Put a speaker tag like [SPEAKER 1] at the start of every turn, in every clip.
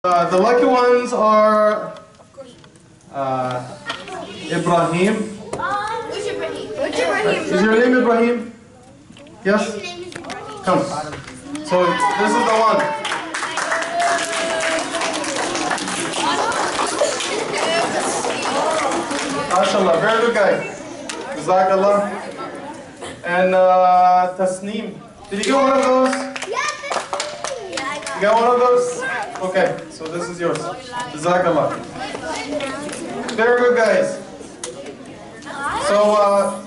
[SPEAKER 1] The lucky ones are Ibrahim.
[SPEAKER 2] What's Ibrahim?
[SPEAKER 1] Is your name Ibrahim? Yes?
[SPEAKER 2] His name is Ibrahim.
[SPEAKER 1] Come. So this is the one. MashaAllah, very good guy. Jazakallah. And Tasneem. Did you get one of those? You got one of those? Okay, so this is yours. Jazakallah. Very good guys. So,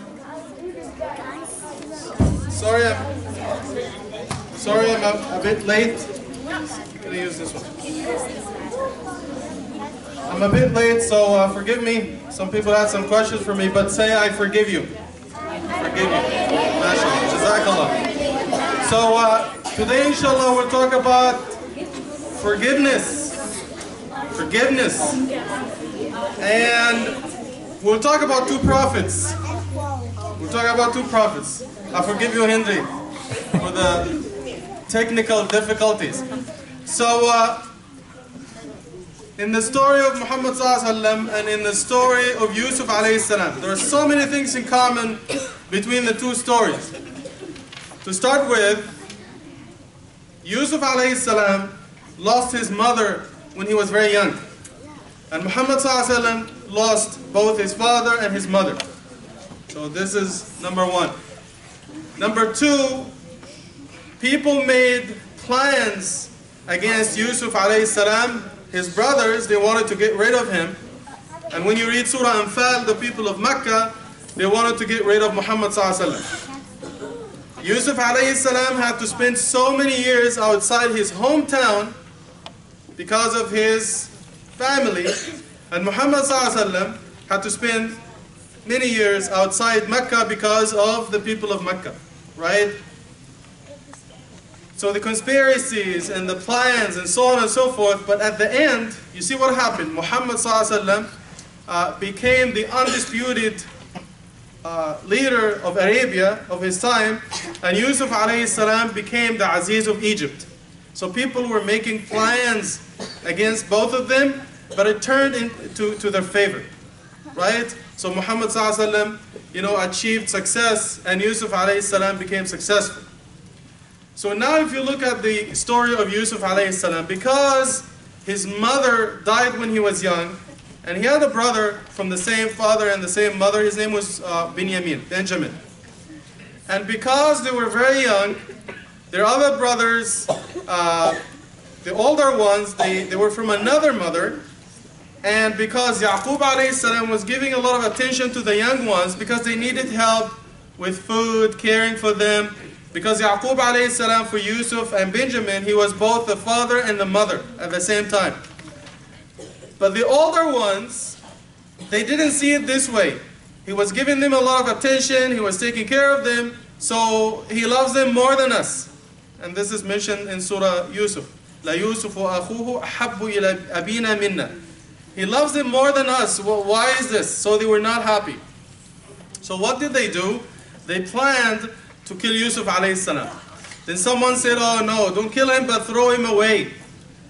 [SPEAKER 1] sorry I'm a bit late. I'm gonna use this one. I'm a bit late, so forgive me. Some people had some questions for me, but say I forgive you. Forgive you. MashaAllah. Jazakallah. So today, inshallah, we'll talk about forgiveness. Forgiveness. And we'll talk about two prophets. We'll talk about two prophets. I forgive you, Henry, for the technical difficulties. So, in the story of Muhammad ﷺ and in the story of Yusuf ﷺ, there are so many things in common between the two stories. To start with, Yusuf ﷺ lost his mother when he was very young. And Muhammad ﷺ lost both his father and his mother. So this is number one. Number two, people made plans against Yusuf ﷺ. His brothers, they wanted to get rid of him. And when you read Surah Anfal, the people of Mecca, they wanted to get rid of Muhammad ﷺ. Yusuf ﷺ had to spend so many years outside his hometown because of his family. And Muhammad ﷺ had to spend many years outside Mecca because of the people of Mecca, right? So the conspiracies and the plans and so on and so forth, but at the end, you see what happened. Muhammad ﷺ became the undisputed leader of Arabia of his time, and Yusuf ﷺ became the Aziz of Egypt. So people were making plans against both of them, but it turned into their favor, right? So Muhammad ﷺ, achieved success, and Yusuf ﷺ became successful. So now if you look at the story of Yusuf ﷺ, because his mother died when he was young, and he had a brother from the same father and the same mother, his name was Benjamin. And because they were very young, their other brothers, the older ones, they were from another mother, and because Yaqub ﷺ was giving a lot of attention to the young ones because they needed help with food, caring for them. Because Yaqub ﷺ for Yusuf and Benjamin, he was both the father and the mother at the same time. But the older ones, they didn't see it this way. He was giving them a lot of attention, he was taking care of them, so he loves them more than us. And this is mentioned in Surah Yusuf. La Yusufu akhuhu ahabbu ila abina minna. He loves them more than us. Well, why is this? So they were not happy. So what did they do? They planned to kill Yusuf ﷺ. Then someone said, oh no, don't kill him, but throw him away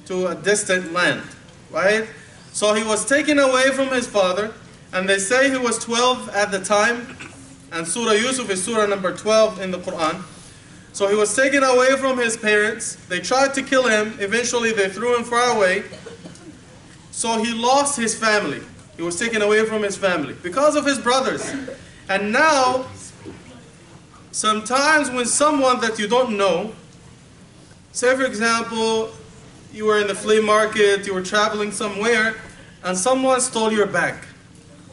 [SPEAKER 1] to a distant land, right? So he was taken away from his father, and they say he was 12 at the time, and Surah Yusuf is Surah number 12 in the Quran. So he was taken away from his parents, they tried to kill him, eventually they threw him far away. So he lost his family. He was taken away from his family because of his brothers. And now, sometimes when someone that you don't know, say for example, you were in the flea market, you were traveling somewhere, and someone stole your bag,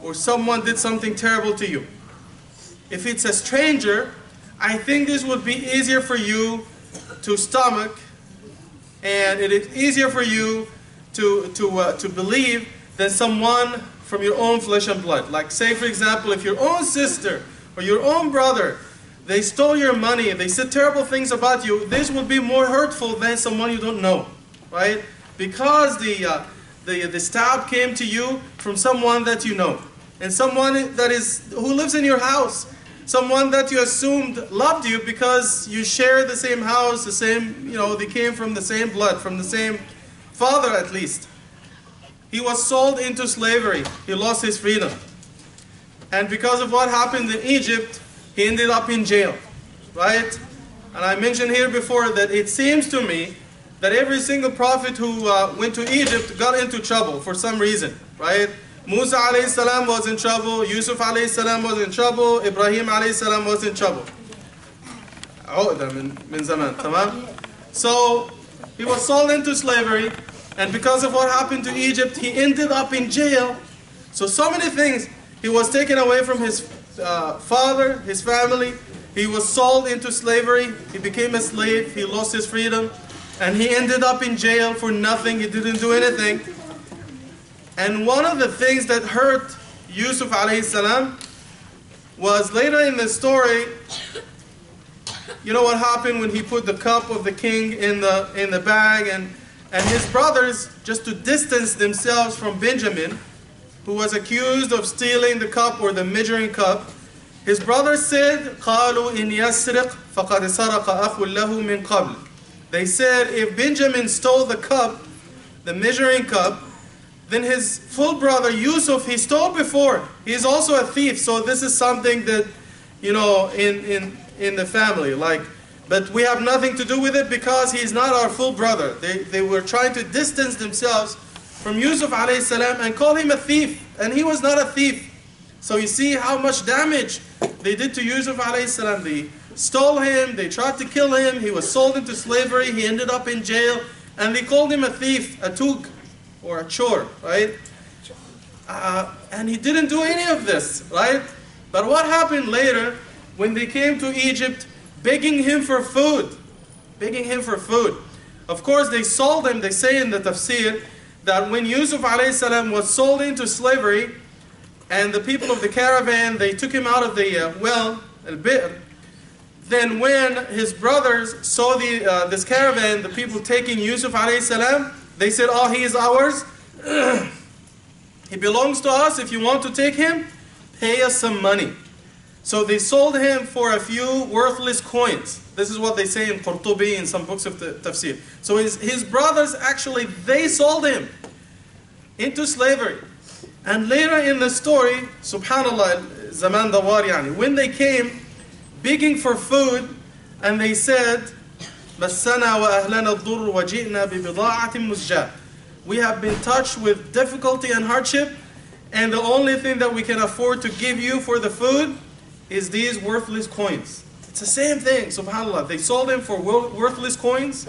[SPEAKER 1] or someone did something terrible to you. If it's a stranger, I think this would be easier for you to stomach, and it is easier for you to believe than someone from your own flesh and blood. Like say for example, if your own sister or your own brother, they stole your money, they said terrible things about you, this would be more hurtful than someone you don't know, right? Because the stab came to you from someone that you know, and someone who lives in your house, someone that you assumed loved you because you share the same house, the same, they came from the same blood, from the same father at least. He was sold into slavery. He lost his freedom. And because of what happened in Egypt, he ended up in jail, right? And I mentioned here before that it seems to me that every single prophet who went to Egypt got into trouble for some reason, right? Musa alayhi salam was in trouble, Yusuf alayhi salam was in trouble, Ibrahim alayhi salam was in trouble. عقدة من زمان, تمام? So he was sold into slavery, and because of what happened to Egypt, he ended up in jail. So many things. He was taken away from his father, his family. He was sold into slavery. He became a slave. He lost his freedom. And he ended up in jail for nothing. He didn't do anything. And one of the things that hurt Yusuf alayhi salam was later in the story, you know what happened when he put the cup of the king in the bag, and his brothers, just to distance themselves from Benjamin, who was accused of stealing the cup or the measuring cup, his brothers said, قالوا إن يسرق فقد سرق أخ له من قبل. They said, if Benjamin stole the cup, the measuring cup, then his full brother Yusuf, he stole before. He's also a thief. So this is something that, you know, in the family, like, but we have nothing to do with it because he's not our full brother. They were trying to distance themselves from Yusuf alayhi salam and call him a thief, and he was not a thief. So you see how much damage they did to Yusuf alayhi salam. They stole him, they tried to kill him, he was sold into slavery, he ended up in jail, and they called him a thief, a tug, or a chore, right? And he didn't do any of this, right? But what happened later, when they came to Egypt, begging him for food, begging him for food. Of course, they sold him. They say in the tafsir that when Yusuf alayhi salam was sold into slavery, and the people of the caravan, they took him out of the well, al-bi'r, then when his brothers saw this caravan, the people taking Yusuf alayhi salam, they said, oh, he is ours. He belongs to us. If you want to take him, pay us some money. So they sold him for a few worthless coins. This is what they say in Qurtubi, in some books of the tafsir. So his brothers, actually, they sold him into slavery. And later in the story, subhanallah, zaman dawar yani, when they came begging for food, and they said, مَسَّنَا وَأَهْلَنَا الضُّرُّ وَجِئْنَا بِبِضَاعَةٍ مُزْجَاةٍ. We have been touched with difficulty and hardship, and the only thing that we can afford to give you for the food is these worthless coins. It's the same thing, subhanAllah. They sold him for worthless coins,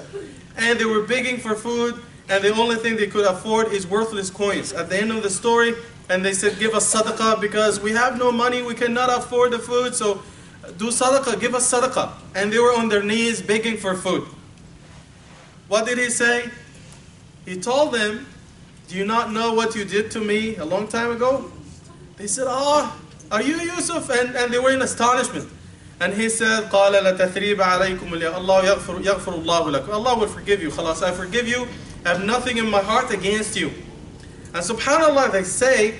[SPEAKER 1] and they were begging for food, and the only thing they could afford is worthless coins. At the end of the story, and they said, give us sadaqah because we have no money, we cannot afford the food, so do sadaqah, give us sadaqah. And they were on their knees begging for food. What did he say? He told them, do you not know what you did to me a long time ago? They said, oh, are you Yusuf? And they were in astonishment. And he said, قَالَ لَتَثْرِيبَ عَلَيْكُمُ اللَّهُ يَغْفِرُ اللَّهُ لَكُمْ. Allah will forgive you. Khalas, I forgive you. I have nothing in my heart against you. And subhanAllah, they say,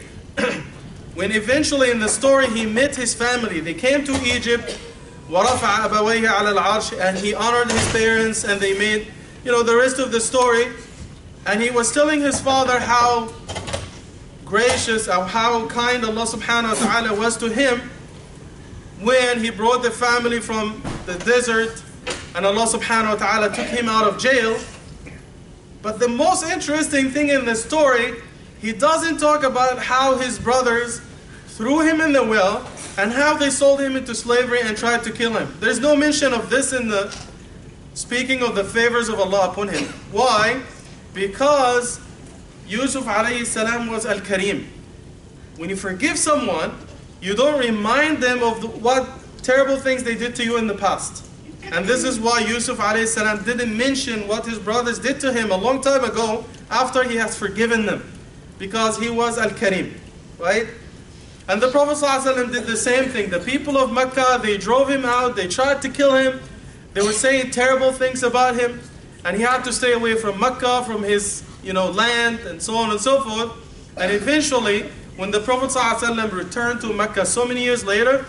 [SPEAKER 1] when eventually in the story he met his family, they came to Egypt, وَرَفَعَ أَبَوَيْهِ عَلَى الْعَرْشِ, and he honored his parents, and they made, you know, the rest of the story. And he was telling his father how gracious, or how kind Allah subhanahu wa ta'ala was to him when he brought the family from the desert, and Allah subhanahu wa ta'ala took him out of jail. But the most interesting thing in the story, he doesn't talk about how his brothers threw him in the well and how they sold him into slavery and tried to kill him. There's no mention of this in the speaking of the favors of Allah upon him. Why? Because Yusuf alayhi salam was al-Kareem. When you forgive someone, you don't remind them of what terrible things they did to you in the past. And this is why Yusuf alayhi salam didn't mention what his brothers did to him a long time ago after he has forgiven them. Because he was al-Kareem, right? And the Prophet ﷺ did the same thing. The people of Mecca, they drove him out, they tried to kill him, they were saying terrible things about him, and he had to stay away from Mecca, from his, you know, land, and so on and so forth. And eventually, when the Prophet ﷺ returned to Mecca so many years later,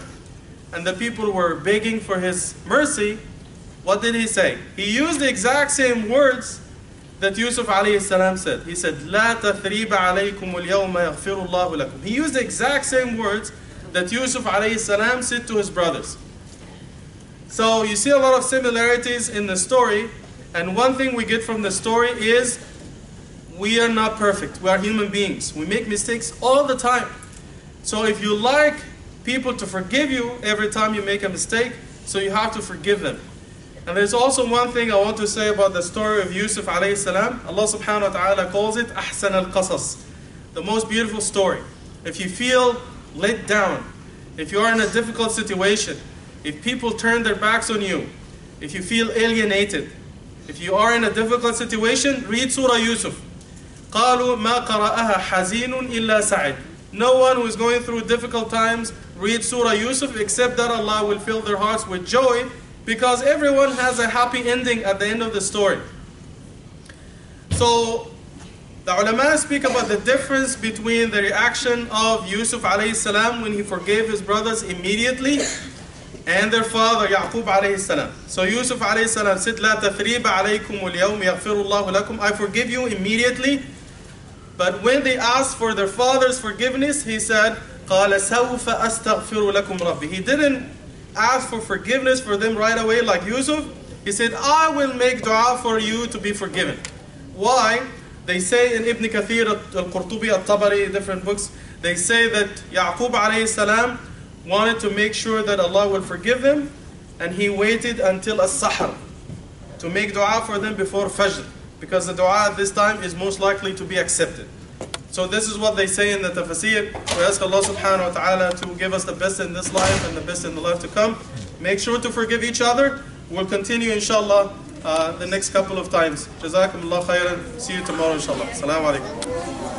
[SPEAKER 1] and the people were begging for his mercy, what did he say? He used the exact same words that Yusuf alayhi salam said. He said, لا تثريب عليكم اليوم يغفر الله لكم. He used the exact same words that Yusuf alayhi salam said to his brothers. So you see a lot of similarities in the story, and one thing we get from the story is we are not perfect. We are human beings. We make mistakes all the time. So if you like people to forgive you every time you make a mistake, so you have to forgive them. And there's also one thing I want to say about the story of Yusuf alayhi salam. Allah subhanahu wa ta'ala calls it ahsan al-qasas, the most beautiful story. If you feel let down, if you are in a difficult situation, if people turn their backs on you, if you feel alienated, if you are in a difficult situation, read Surah Yusuf. قالوا ما قرأها حزين إلا سعد. No one who is going through difficult times read Surah Yusuf except that Allah will fill their hearts with joy, because everyone has a happy ending at the end of the story. So the ulama speak about the difference between the reaction of Yusuf alayhi salam when he forgave his brothers immediately and their father Yaqub alayhi salam. So Yusuf alayhi salam said, لا تثريب عليكم اليوم يغفر الله لكم. I forgive you immediately. But when they asked for their father's forgiveness, he said, قال سوف أستغفر لكم ربي. He didn't ask for forgiveness for them right away like Yusuf. He said, I will make dua for you to be forgiven. Why? They say in Ibn Kathir, Al-Qurtubi, Al-Tabari, different books, they say that Yaqub alayhi salam wanted to make sure that Allah will forgive them, and he waited until as-sahar to make dua for them before Fajr, because the dua at this time is most likely to be accepted. So this is what they say in the tafsir. We ask Allah subhanahu wa ta'ala to give us the best in this life and the best in the life to come. Make sure to forgive each other. We'll continue inshallah the next couple of times. Jazakumullah khairan. See you tomorrow inshallah. Assalamu alaikum.